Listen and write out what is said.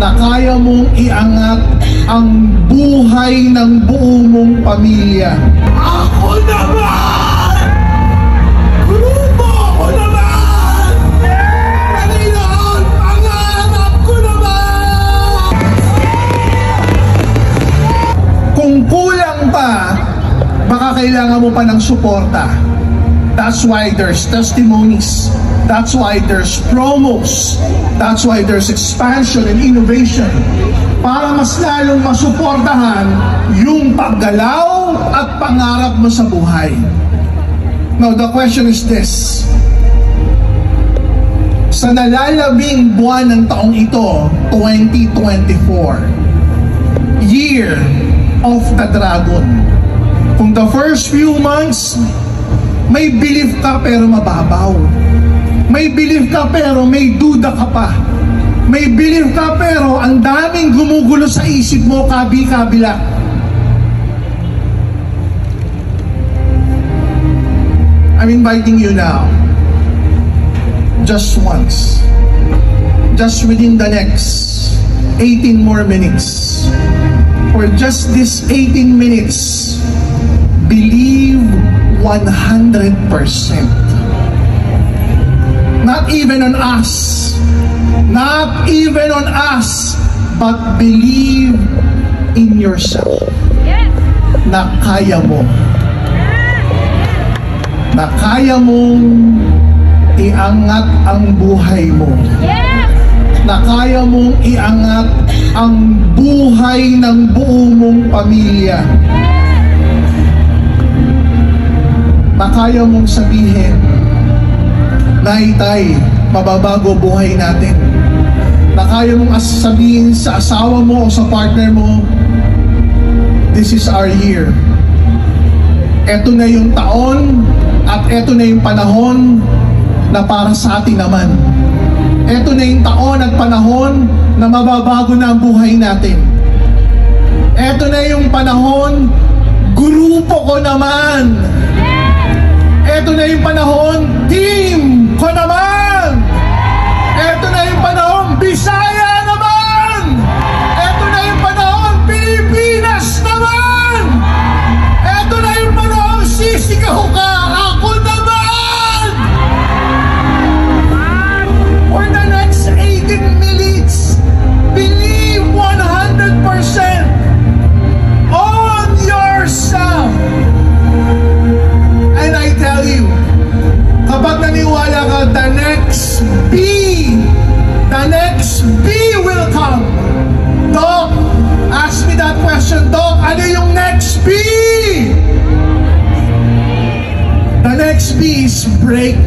na kaya mong iangat ang buhay ng buo mong pamilya. Ako naman! Grupo ko naman! Panginoon, pangarap ko naman! Kung kulang pa, baka kailangan mo pa ng suporta. That's why there's testimonies. That's why there's promos. That's why there's expansion and innovation. Para mas lalong masuportahan yung paggalaw at pangarap mo sa buhay. Now, the question is this. Sa nalalabing buwan ng taong ito, 2024, Year of the Dragon. Kung the first few months, may belief ka pero mababaw. May belief ka pero may duda ka pa. May belief ka pero ang daming gumugulo sa isip mo kabi-kabila. I'm inviting you now. Just once. Just within the next 18 more minutes. For just this 18 minutes, believe 100%. Not even on us. Not even on us. But believe in yourself. Yes. Na kaya mo. Na kaya mong iangat ang buhay mo. Yes. Na kaya mong iangat ang buhay ng buo mong pamilya. Na kaya mong sabihin, Nay, Tay, mababago buhay natin. Na kaya mong sabihin sa asawa mo o sa partner mo, this is our year. Ito na yung taon at ito na yung panahon na para sa atin naman. Ito na yung taon at panahon na mababago na ang buhay natin. Ito na yung panahon, grupo ko naman. Ito na yung panahon, team ko naman. Ito na yung panahon, Bisaya naman. Ito na yung panahon, Pilipinas naman. Ito na yung panahon, sisigaw ka, ako naman. For the next 18 minutes, believe 100% on yourself. And I tell you, kapag naniwala ka, the next B will come. Doc, ask me that question. Doc, ano yung next B? The next B is breakthrough.